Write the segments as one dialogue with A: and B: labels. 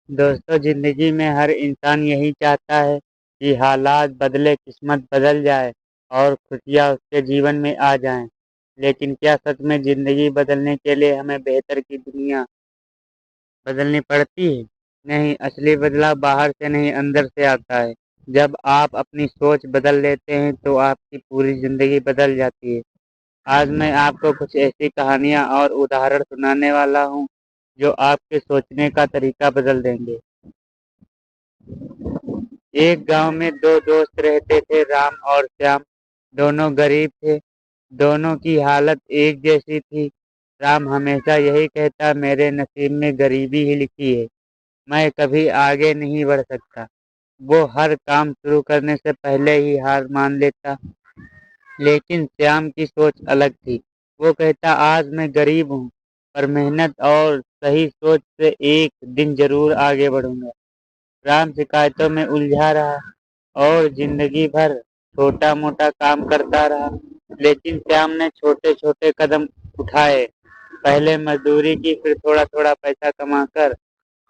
A: दोस्तों, जिंदगी में हर इंसान यही चाहता है कि हालात बदले, किस्मत बदल जाए और खुशियाँ उसके जीवन में आ जाएं। लेकिन क्या सच में जिंदगी बदलने के लिए हमें बेहतर की दुनिया बदलनी पड़ती है? नहीं, असली बदलाव बाहर से नहीं, अंदर से आता है। जब आप अपनी सोच बदल लेते हैं तो आपकी पूरी जिंदगी बदल जाती है। आज मैं आपको कुछ ऐसी कहानियाँ और उदाहरण सुनाने वाला हूँ जो आपके सोचने का तरीका बदल देंगे। एक गांव में दो दोस्त रहते थे, राम और श्याम। दोनों गरीब थे। दोनों की हालत एक जैसी थी। राम हमेशा यही कहता, मेरे नसीब में गरीबी ही लिखी है, मैं कभी आगे नहीं बढ़ सकता। वो हर काम शुरू करने से पहले ही हार मान लेता। लेकिन श्याम की सोच अलग थी। वो कहता, आज मैं गरीब हूँ, पर मेहनत और सही सोच से एक दिन जरूर आगे बढ़ूंगा। राम शिकायतों में उलझा रहा और जिंदगी भर छोटा मोटा काम करता रहा। लेकिन श्याम ने छोटे छोटे कदम उठाए। पहले मजदूरी की, फिर थोड़ा थोड़ा पैसा कमाकर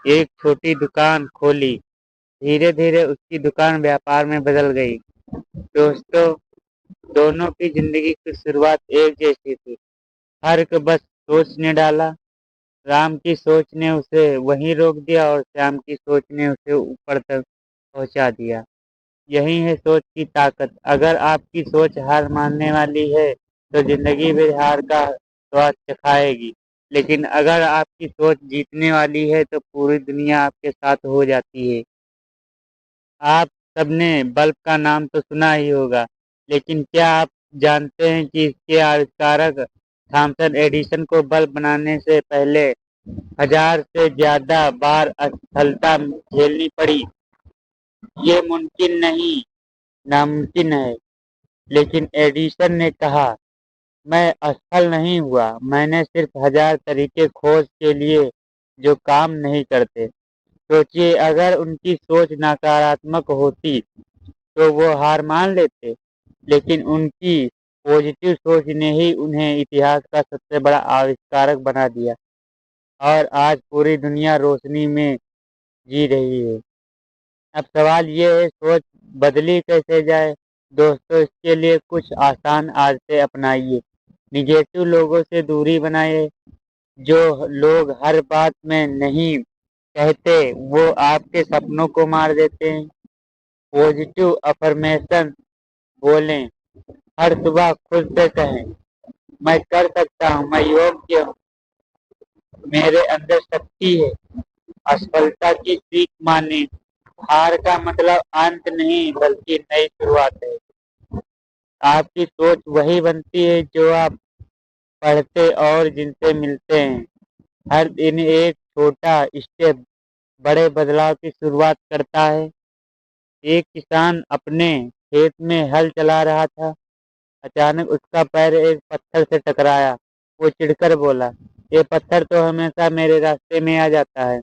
A: एक छोटी दुकान खोली। धीरे धीरे उसकी दुकान व्यापार में बदल गई। दोस्तों, दोनों की जिंदगी की शुरुआत एक जैसी थी। फर्क बस सोच ने डाला। राम की सोच ने उसे वहीं रोक दिया और श्याम की सोच ने उसे ऊपर तक पहुंचा दिया। यही है सोच की ताकत। अगर आपकी सोच हार मानने वाली है तो जिंदगी भी हार का स्वाद चखाएगी। लेकिन अगर आपकी सोच जीतने वाली है तो पूरी दुनिया आपके साथ हो जाती है। आप सबने बल्ब का नाम तो सुना ही होगा, लेकिन क्या आप जानते हैं कि इसके आविष्कारक थॉमसन एडिसन को बल्ब बनाने से पहले 1000 से ज्यादा बार असफलता झेलनी पड़ी? ये मुमकिन नहीं, नामुमकिन है। लेकिन एडिसन ने कहा, मैं असफल नहीं हुआ, मैंने सिर्फ 1000 तरीके खोज के लिए जो काम नहीं करते। सोचिए, अगर उनकी सोच नकारात्मक होती तो वो हार मान लेते। लेकिन उनकी पॉजिटिव सोच ने ही उन्हें इतिहास का सबसे बड़ा आविष्कारक बना दिया और आज पूरी दुनिया रोशनी में जी रही है। अब सवाल ये है, सोच बदली कैसे जाए? दोस्तों, इसके लिए कुछ आसान आदतें अपनाइए। निगेटिव लोगों से दूरी बनाइए। जो लोग हर बात में नहीं कहते, वो आपके सपनों को मार देते हैं। पॉजिटिव अफर्मेशन बोलें। हर सुबह खुद से कहें, मैं कर सकता हूँ, मैं योग्य हूँ, मेरे अंदर शक्ति है। असफलता की सीख माने। हार का मतलब अंत नहीं, बल्कि नई शुरुआत है। आपकी सोच वही बनती है जो आप पढ़ते और जिनसे मिलते हैं। हर दिन एक छोटा स्टेप बड़े बदलाव की शुरुआत करता है। एक किसान अपने खेत में हल चला रहा था। अचानक उसका पैर एक पत्थर से टकराया। वो चिढ़कर बोला, ये पत्थर तो हमेशा मेरे रास्ते में आ जाता है।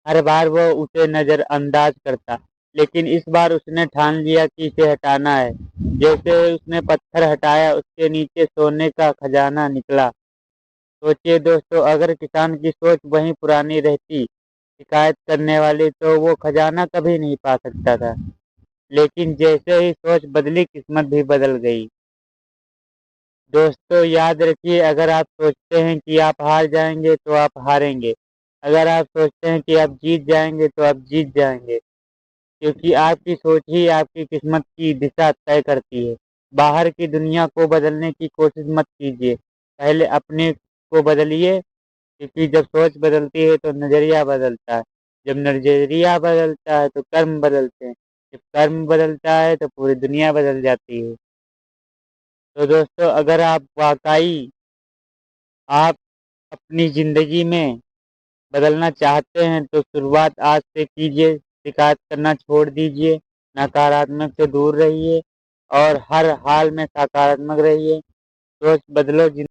A: हर बार वो उसे नजरअंदाज करता, लेकिन इस बार उसने ठान लिया कि इसे हटाना है। जैसे उसने पत्थर हटाया, उसके नीचे सोने का खजाना निकला। सोचिए दोस्तों, अगर किसान की सोच वही पुरानी रहती, शिकायत करने वाली, तो वो खजाना कभी नहीं पा सकता था। लेकिन जैसे ही सोच बदली, किस्मत भी बदल गई। दोस्तों, याद रखिए, अगर आप सोचते हैं कि आप हार जाएंगे तो आप हारेंगे। अगर आप सोचते हैं कि आप जीत जाएंगे तो आप जीत जाएंगे। क्योंकि आपकी सोच ही आपकी किस्मत की दिशा तय करती है। बाहर की दुनिया को बदलने की कोशिश मत कीजिए, पहले अपने को बदलिए। क्योंकि जब सोच बदलती है तो नजरिया बदलता है। जब नजरिया बदलता है तो कर्म बदलते हैं। जब कर्म बदलता है तो पूरी दुनिया बदल जाती है। तो दोस्तों, अगर आप वाकई आप अपनी जिंदगी में बदलना चाहते हैं तो शुरुआत आज से कीजिए। शिकायत करना छोड़ दीजिए। नकारात्मक से दूर रहिए और हर हाल में सकारात्मक रहिए। सोच बदलो।